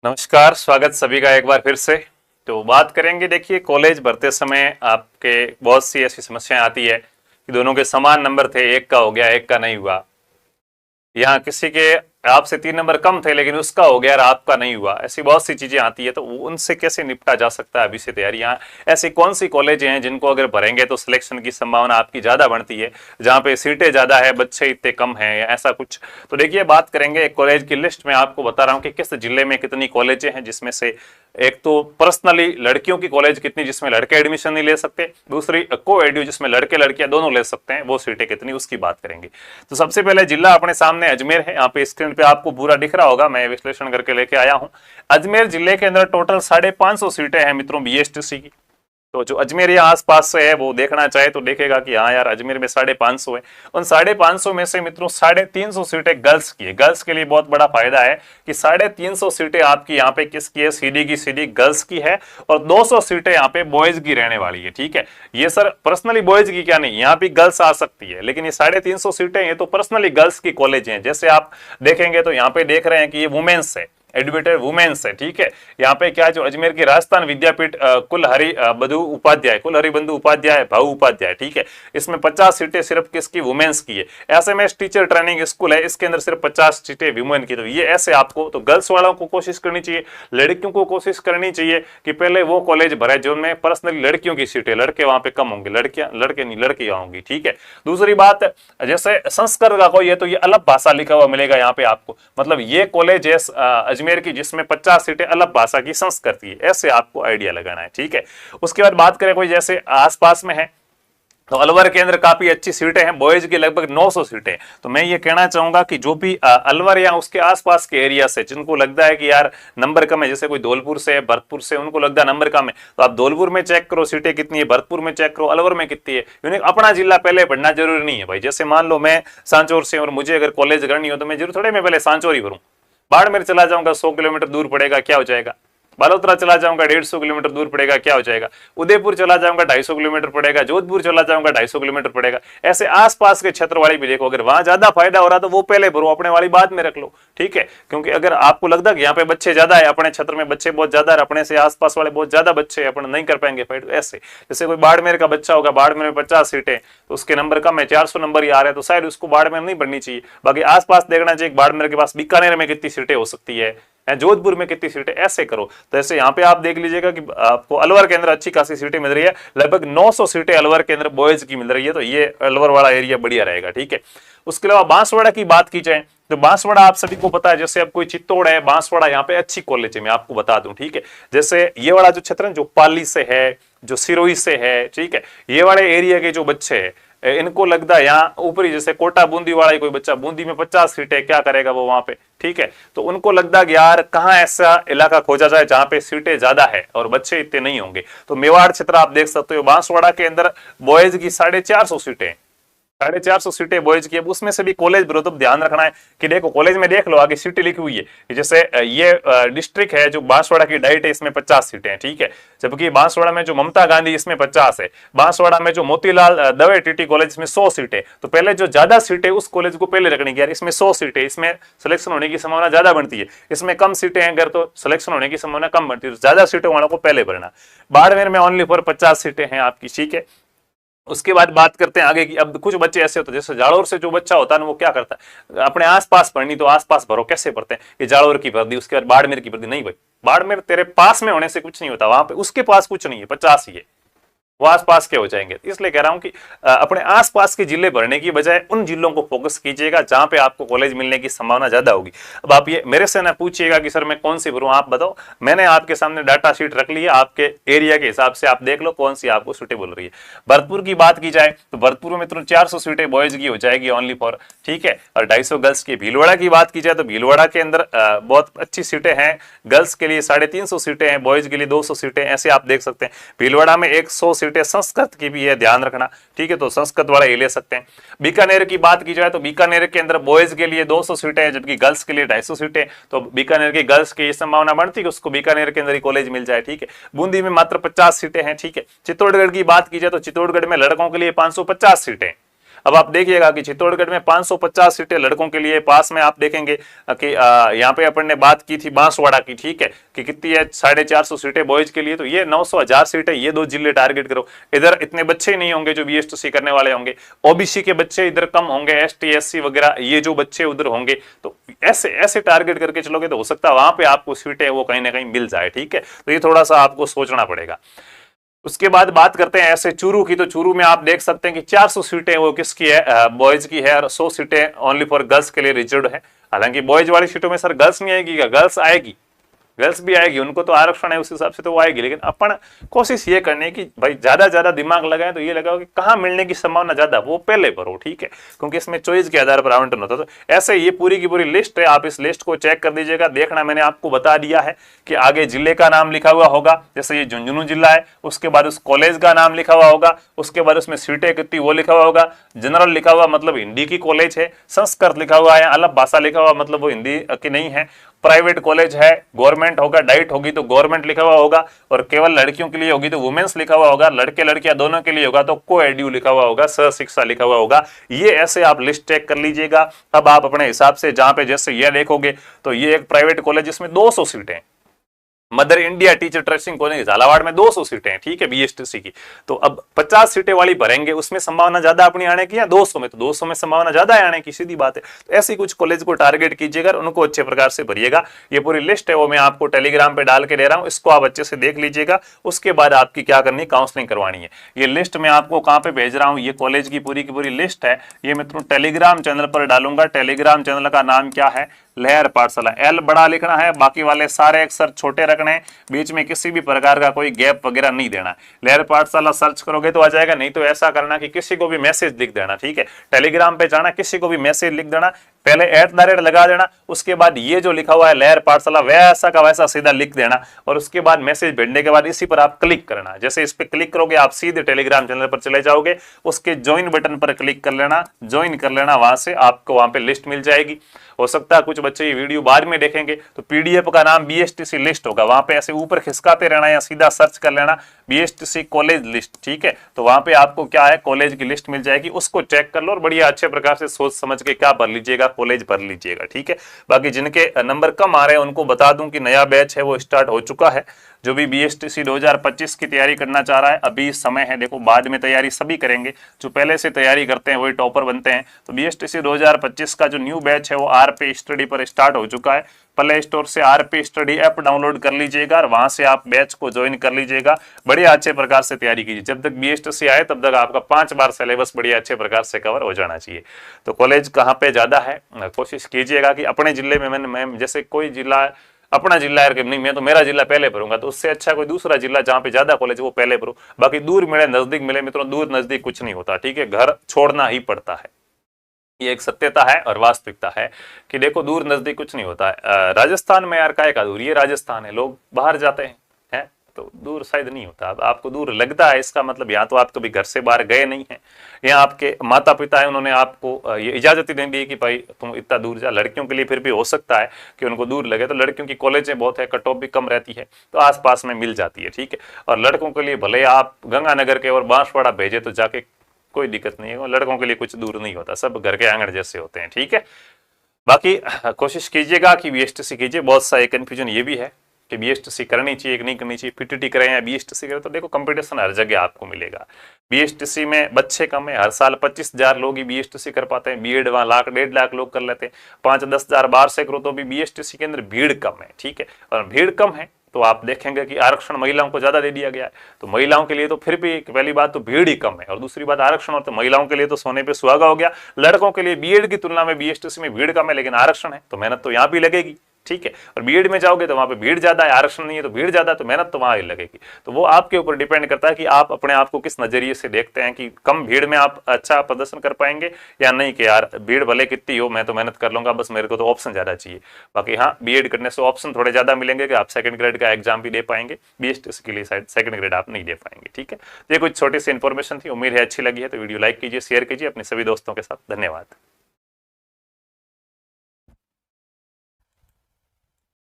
नमस्कार, स्वागत सभी का एक बार फिर से। तो बात करेंगे, देखिए कॉलेज भरते समय आपके बहुत सी ऐसी समस्याएं आती है कि दोनों के समान नंबर थे, एक का हो गया एक का नहीं हुआ। यहाँ किसी के आपसे 3 नंबर कम थे लेकिन उसका हो गया और आपका नहीं हुआ। ऐसी बहुत सी चीजें आती है, तो उनसे कैसे निपटा जा सकता है अभी से तैयारी। यहाँ ऐसी कौन सी कॉलेज हैं जिनको अगर भरेंगे तो सिलेक्शन की संभावना आपकी ज्यादा बढ़ती है, जहाँ पे सीटें ज्यादा है बच्चे इतने कम हैं या ऐसा कुछ। तो देखिए बात करेंगे एक कॉलेज की लिस्ट में, आपको बता रहा हूँ कि किस जिले में कितनी कॉलेजें हैं, जिसमें से एक तो पर्सनली लड़कियों की कॉलेज कितनी जिसमें लड़के एडमिशन नहीं ले सकते, दूसरी को एडू जिसमें लड़के लड़कियां दोनों ले सकते हैं, वो सीटें कितनी उसकी बात करेंगे। तो सबसे पहले जिला अपने सामने अजमेर है। यहाँ पे स्क्रीन पे आपको पूरा दिख रहा होगा, मैं विश्लेषण करके लेके आया हूं। अजमेर जिले के अंदर टोटल 550 सीटें हैं मित्रों बीएसटीसी की। तो जो अजमेर या आसपास से है वो देखना चाहे तो देखेगा कि हाँ यार अजमेर में 550 है। उन 550 में से मित्रों 350 सीटें गर्ल्स की है। गर्ल्स के लिए बहुत बड़ा फायदा है कि 350 सीटें आपकी यहाँ पे किसकी है, सीडी की सीडी गर्ल्स की है, और 200 सीटें यहाँ पे बॉयज की रहने वाली है। ठीक है, ये सर पर्सनली बॉयज की क्या नहीं, यहाँ भी गर्ल्स आ सकती है, लेकिन ये 350 सीटें ये तो पर्सनली गर्ल्स की कॉलेज है। जैसे आप देखेंगे तो यहाँ पे देख रहे हैं कि ये वुमेन्स है, एडुकेटेड वुमेन्स है। ठीक है, यहाँ पे क्या जो अजमेर की राजस्थान विद्यापीठ कुलहरी बंधु उपाध्याय, कुलहरी बंधु उपाध्याय भाऊ उपाध्याय, ठीक है, इसमें 50 सीटें सिर्फ किसकी, वुमेन्स की है। एसएमएस टीचर ट्रेनिंग स्कूल है, इसके अंदर सिर्फ 50 सीटें वुमेन की। तो ये ऐसे आपको तो गर्ल्स वालों को कोशिश करनी चाहिए, लड़कियों को कोशिश करनी चाहिए कि पहले वो कॉलेज भरे जो में पर्सनली लड़कियों की सीटें, लड़के वहां पे कम होंगे, लड़कियां लड़के नहीं लड़कियां होंगी। ठीक है, दूसरी बात जैसे संस्कृत का कोई है तो ये अलग भाषा लिखा हुआ मिलेगा यहाँ पे आपको, मतलब ये कॉलेज है अजमेर की जिसमें 50 सीटें अलग भाषा की संस्कृत की, ऐसे आपको आइडिया लगाना है। ठीक है, उसके बाद बात करें कोई जैसे आसपास में है तो अलवर के अंदर काफी अच्छी सीटें हैं, बॉयज की लगभग 900 सीटें। तो मैं ये कहना चाहूंगा कि जो भी अलवर या उसके आसपास के एरिया से जिनको लगता है कि यार नंबर कम है, जैसे कोई धौलपुर से भरतपुर से उनको लगता है नंबर कम है, तो आप धौलपुर में चेक करो सीटें कितनी है, भरतपुर में चेक करो, अलवर में कितनी है। यूनिक अपना जिला पहले बढ़ना जरूरी नहीं है भाई। जैसे मान लो मैं सांचौर से और मुझे अगर कॉलेज करनी हो तो मैं जरूर थोड़े मैं पहले सांचौर ही भरूं, बाड़मेर चला जाऊंगा 100 किलोमीटर दूर पड़ेगा, क्या हो जाएगा, बालोतरा चला जाऊंगा 150 किलोमीटर दूर पड़ेगा, क्या हो जाएगा, उदयपुर चला जाऊंगा 250 किलोमीटर पड़ेगा, जोधपुर चला जाऊंगा 250 किलोमीटर पड़ेगा। ऐसे आसपास के क्षेत्र वाली भी देखो, अगर वहां ज्यादा फायदा हो रहा तो वो पहले भरो, अपने वाली बाद में रख लो। ठीक है, क्योंकि अगर आपको लगता है कि यहाँ पे बच्चे ज्यादा है, अपने क्षेत्र में बच्चे बहुत ज्यादा है, अपने से आसपास वाले बहुत ज्यादा बच्चे अपन नहीं कर पाएंगे फाइट, ऐसे जैसे कोई बाड़मेर का बच्चा होगा, बाड़मेर में 50 सीटें तो उसके नंबर कम है, 400 नंबर ही आ रहे हैं, तो शायद उसको बाड़मेर नहीं बढ़नी चाहिए। बाकी आसपास देखना चाहिए बाड़मेर के पास बीकानेर में कितनी सीटें हो सकती है, जोधपुर में कितनी सीटें, ऐसे करो। तो ऐसे यहाँ पे आप देख लीजिएगा कि आपको अलवर के अंदर अच्छी खासी सीटें मिल रही है, लगभग 900 सीटें अलवर के अंदर बॉयज की मिल रही है, तो ये अलवर वाला एरिया बढ़िया रहेगा। ठीक है, उसके अलावा बांसवाड़ा की बात की जाए तो बांसवाड़ा आप सभी को पता है, जैसे अब कोई चित्तौड़ है, बांसवाड़ा यहाँ पे अच्छी कॉलेज है, मैं आपको बता दूं। ठीक है, जैसे ये वाला जो क्षेत्र है जो पाली से है, जो सिरोही से है, ठीक है, ये वाले एरिया के जो बच्चे हैं इनको लगता है यहाँ ऊपरी, जैसे कोटा बूंदी वाला ही कोई बच्चा, बूंदी में 50 सीटें, क्या करेगा वो वहां पे। ठीक है, तो उनको लगता है कि यार कहाँ ऐसा इलाका खोजा जाए जहां पे सीटें ज्यादा है और बच्चे इतने नहीं होंगे। तो मेवाड़ क्षेत्र आप देख सकते हो, बांसवाड़ा के अंदर बॉयज की 450 सीटें, 450 सीटें बॉयज की। अब उसमें से भी कॉलेज भरो तो ध्यान रखना है कि देखो कॉलेज में देख लो आगे सीटें लिखी हुई है, जैसे ये डिस्ट्रिक्ट है जो बांसवाड़ा की डाइट है इसमें 50 सीटें हैं। ठीक है, जबकि बांसवाड़ा में जो ममता गांधी इसमें 50 है, बांसवाड़ा में जो मोतीलाल दवे टीटी कॉलेज इसमें 100 सीटें। तो पहले जो ज्यादा सीटें उस कॉलेज को पहले रखनी है, इसमें 100 सीटें, इसमें सिलेक्शन होने की संभावना ज्यादा बनती है, इसमें कम सीटें हैं अगर तो सिलेक्शन होने की संभावना कम बनती है, तो ज्यादा सीटों वालों को पहले भरना। बाड़मेर में ओनली फॉर 50 सीटें हैं आपकी। ठीक है, उसके बाद बात करते हैं आगे की। अब कुछ बच्चे ऐसे होते हैं, जैसे जालोर से जो बच्चा होता है ना वो क्या करता है, अपने आसपास पढ़नी तो आसपास भरो, कैसे पढ़ते हैं कि जालोर की भर दी उसके बाद बाड़मेर की भर दी, नहीं भाई, बाड़मेर तेरे पास में होने से कुछ नहीं होता, वहां पे उसके पास कुछ नहीं है, 50 ही है, वो आसपास के हो जाएंगे। इसलिए कह रहा हूं कि अपने आसपास के जिले भरने की बजाय उन जिलों को फोकस कीजिएगा जहां पे आपको कॉलेज मिलने की संभावना ज्यादा होगी। अब आप ये मेरे से ना पूछिएगा कि सर मैं कौन सी भरूं, आप बताओ, मैंने आपके सामने डाटा शीट रख ली है, आपके एरिया के हिसाब से आप देख लो कौन सी आपको सुटेबल रही है। भरतपुर की बात की जाए तो भरतपुर में मित्रों 400 सीटें बॉयज की हो जाएगी ओनली फॉर, ठीक है, और 250 गर्ल्स की। भीलवाड़ा की बात की जाए तो भीलवाड़ा के अंदर बहुत अच्छी सीटें हैं, गर्ल्स के लिए 350 सीटें हैं, बॉयज के लिए 200 सीटें, ऐसे आप देख सकते हैं। भीलवाड़ा में 100 सीटें संस्कृत की भी है, ध्यान रखना। ठीक है, तो संस्कृत वाले ये ले सकते हैं। बीकानेर की बात की जाए तो बीकानेर के अंदर बॉयज के लिए 200 सीटें हैं, जबकि गर्ल्स के लिए 250 सीटें। तो बीकानेर की गर्ल्स की संभावना बढ़ती है कि उसको बीकानेर के अंदर ही कॉलेज मिल जाए। ठीक है, बूंदी में मात्र 50 सीटें हैं। ठीक है, चित्तौड़गढ़ की बात की जाए तो चित्तौड़गढ़ में लड़कों के लिए 550 सीटें, अब आप देखिएगा कि चित्तौड़गढ़ में 550 सीटें लड़कों के लिए, पास में आप देखेंगे कि यहाँ पे अपन ने बात की थी बांसवाड़ा की, ठीक है, कि कितनी है 450 सीटें बॉयज के लिए, तो ये 900,000 सीटें, ये 2 जिले टारगेट करो। इधर इतने बच्चे नहीं होंगे जो बीएसटीसी करने वाले होंगे, ओबीसी के बच्चे इधर कम होंगे, एसटी एससी वगैरह ये जो बच्चे उधर होंगे, तो ऐसे ऐसे टारगेट करके चलोगे तो हो सकता है वहां पे आपको सीटें वो कहीं ना कहीं मिल जाए, ठीक है। तो ये थोड़ा सा आपको सोचना पड़ेगा। उसके बाद बात करते हैं ऐसे चूरू की, तो चूरू में आप देख सकते हैं कि 400 सीटें वो किसकी है, बॉयज की है, और 100 सीटें ओनली फॉर गर्ल्स के लिए रिजर्व है। हालांकि बॉयज वाली सीटों में सर गर्ल्स नहीं आएगी, गर्ल्स आएगी, गर्ल्स भी आएगी, उनको तो आरक्षण है उस हिसाब से तो वो आएगी, लेकिन अपन कोशिश ये करने की भाई ज्यादा दिमाग लगाएं तो ये लगाओ कि कहाँ मिलने की संभावना ज्यादा, वो पहले भरो, ठीक है, क्योंकि इसमें चॉइस के आधार पर आवंटन होता है। तो ऐसे ये पूरी की पूरी लिस्ट है, आप इस लिस्ट को चेक कर दीजिएगा। देखना मैंने आपको बता दिया है कि आगे जिले का नाम लिखा हुआ होगा, जैसे ये झुंझुनू जिला है, उसके बाद उस कॉलेज का नाम लिखा हुआ होगा, उसके बाद उसमें सीटें कितनी वो लिखा हुआ होगा, जनरल लिखा हुआ मतलब हिंदी की कॉलेज है, संस्कृत लिखा हुआ है, अलग भाषा लिखा हुआ मतलब वो हिंदी की नहीं है, प्राइवेट कॉलेज है, गवर्नमेंट होगा, डाइट होगी तो गवर्नमेंट लिखा हुआ होगा, और केवल लड़कियों के लिए होगी तो वुमेन्स लिखा हुआ होगा, लड़के लड़कियां दोनों के लिए होगा तो को एड्यू लिखा हुआ होगा, सह शिक्षा लिखा हुआ होगा। ये ऐसे आप लिस्ट चेक कर लीजिएगा। अब आप अपने हिसाब से जहां पे जैसे ये देखोगे तो ये एक प्राइवेट कॉलेज जिसमें 200 सीटें, mother India teacher training college Jhalawar में 200 सीटें हैं, ठीक है, बीएसटीसी की। तो अब 50 सीटें वाली भरेंगे, उसमें संभावना ज्यादा अपनी आने की, या 200 में, तो 200 में संभावना ज्यादा है आने की, सीधी बात है। तो ऐसी कुछ कॉलेज को टारगेट कीजिएगा, उनको अच्छे प्रकार से भरिएगा। ये पूरी लिस्ट है वो मैं आपको टेलीग्राम पे डाल के दे रहा हूँ, इसको आप अच्छे से देख लीजिएगा। उसके बाद आपकी क्या करनी, काउंसलिंग करवानी है। ये लिस्ट मैं आपको कहाँ पे भेज रहा हूँ, ये कॉलेज की पूरी लिस्ट है, ये मैं टेलीग्राम चैनल पर डालूंगा। टेलीग्राम चैनल का नाम क्या है, लहर पाठशाला, एल बड़ा लिखना है, बाकी वाले सारे अक्षर छोटे रखने हैं, बीच में किसी भी प्रकार का कोई गैप वगैरह नहीं देना। लहर पाठशाला सर्च करोगे तो आ जाएगा, नहीं तो ऐसा करना कि किसी को भी मैसेज लिख देना, ठीक है, टेलीग्राम पे जाना, किसी को भी मैसेज लिख देना, पहले @ लगा देना, उसके बाद ये जो लिखा हुआ है लहर पाठशाला वैसा का वैसा सीधा लिख देना, और उसके बाद मैसेज भेजने के बाद इसी पर आप क्लिक करना। जैसे इस पर क्लिक करोगे आप सीधे टेलीग्राम चैनल पर चले जाओगे, उसके ज्वाइन बटन पर क्लिक कर लेना, ज्वाइन कर लेना, वहां से आपको वहां पे लिस्ट मिल जाएगी। हो सकता है कुछ बच्चे ये वीडियो बाद में देखेंगे तो पीडीएफ का नाम बीएसटीसी लिस्ट होगा, वहां पे ऐसे ऊपर खिसकाते रहना या सीधा सर्च कर लेना बीएसटीसी कॉलेज लिस्ट, ठीक है, तो वहां पे आपको क्या है कॉलेज की लिस्ट मिल जाएगी, उसको चेक कर लो और बढ़िया अच्छे प्रकार से सोच समझ के क्या भर लीजिएगा, कॉलेज भर लीजिएगा, ठीक है। बाकी जिनके नंबर कम आ रहे हैं उनको बता दूं कि नया बैच है वो स्टार्ट हो चुका है। जो भी बीएसटीसी 2025 की तैयारी करना चाह रहा है अभी समय है, देखो बाद में तैयारी सभी करेंगे, जो पहले से तैयारी करते हैं वही टॉपर बनते हैं। तो बीएसटीसी 2025 का जो न्यू बैच है वो आरपी स्टडी पर स्टार्ट हो चुका है। प्ले स्टोर से आरपी स्टडी ऐप डाउनलोड कर लीजिएगा और वहां से आप बैच को ज्वाइन कर लीजिएगा। बढ़िया अच्छे प्रकार से तैयारी कीजिए, जब तक बीएसटीसी आए तब तक आपका 5 बार सिलेबस बढ़िया अच्छे प्रकार से कवर हो जाना चाहिए। तो कॉलेज कहाँ पे ज्यादा है, कोशिश कीजिएगा कि अपने जिले में, मैं जैसे कोई जिला अपना जिला है कि नहीं मैं तो मेरा जिला पहले भरूंगा, तो उससे अच्छा कोई दूसरा जिला जहां पे ज्यादा कॉलेज वो पहले भरो। बाकी दूर मिले नजदीक मिले मित्रों, दूर नजदीक कुछ नहीं होता, ठीक है, घर छोड़ना ही पड़ता है, ये एक सत्यता है और वास्तविकता है कि देखो दूर नजदीक कुछ नहीं होता है। राजस्थान में यार काय का दूर, ये राजस्थान है, लोग बाहर जाते हैं तो दूर शायद नहीं होता। अब आपको दूर लगता है इसका मतलब या तो आप कभी घर से बाहर गए नहीं हैं, या आपके माता पिता है उन्होंने आपको ये इजाजत ही नहीं दी कि भाई तुम इतना दूर जा। लड़कियों के लिए फिर भी हो सकता है कि उनको दूर लगे, तो लड़कियों की कॉलेजें बहुत है, कट ऑफ भी कम रहती है, तो आसपास में मिल जाती है, ठीक है। और लड़कों के लिए भले आप गंगानगर के और बांसवाड़ा भेजे तो जाके कोई दिक्कत नहीं है, लड़कों के लिए कुछ दूर नहीं होता, सब घर के आंगन जैसे होते हैं, ठीक है। बाकी कोशिश कीजिएगा कि बीएसटीसी कीजिए। बहुत सा एक कन्फ्यूजन ये भी है कि बीएसटीसी करनी चाहिए कि नहीं करनी चाहिए, पीटीटी करें या बीएसटीसी करें, तो देखो कंपटीशन हर जगह आपको मिलेगा। बीएसटीसी में बच्चे कम है, हर साल 25,000 लोग ही बीएसटीसी कर पाते हैं, बीएड वहां 1,00,000 1.5 लाख लोग कर लेते हैं, 5-10 हजार बाहर से करो तो भी बीएसटीसी के अंदर भीड़ कम है, ठीक है। और भीड़ कम है तो आप देखेंगे कि आरक्षण महिलाओं को ज्यादा दे दिया गया है, तो महिलाओं के लिए तो फिर भी पहली बात तो भीड़ ही कम है, और दूसरी बात आरक्षण और तो महिलाओं के लिए तो सोने पे सुहागा हो गया। लड़कों के लिए बीएड की तुलना में बीएसटीसी में भीड़ कम है, लेकिन आरक्षण है तो मेहनत तो यहाँ भी लगेगी, ठीक है। और बीएड में जाओगे तो वहां पे भीड़ ज्यादा है, आरक्षण नहीं है तो भीड़ ज्यादा है, तो मेहनत तो वहां ही लगेगी। तो वो आपके ऊपर डिपेंड करता है कि आप अपने आप को किस नजरिए से देखते हैं कि कम भीड़ में आप अच्छा प्रदर्शन कर पाएंगे या नहीं, कि यार भीड़ भले कितनी हो मैं तो मेहनत कर लूंगा, बस मेरे को तो ऑप्शन ज्यादा चाहिए। बाकी हाँ, बीएड करने से ऑप्शन थोड़े ज्यादा मिलेंगे कि आप सेकंड ग्रेड का एग्जाम भी दे पाएंगे, बीएसटीसी के लिए शायद सेकंड ग्रेड आप नहीं दे पाएंगे, ठीक है। ये कुछ छोटी सी इन्फॉर्मेशन थी, उम्मीद है अच्छी लगी है, तो वीडियो लाइक कीजिए, शेयर कीजिए अपने सभी दोस्तों के साथ। धन्यवाद।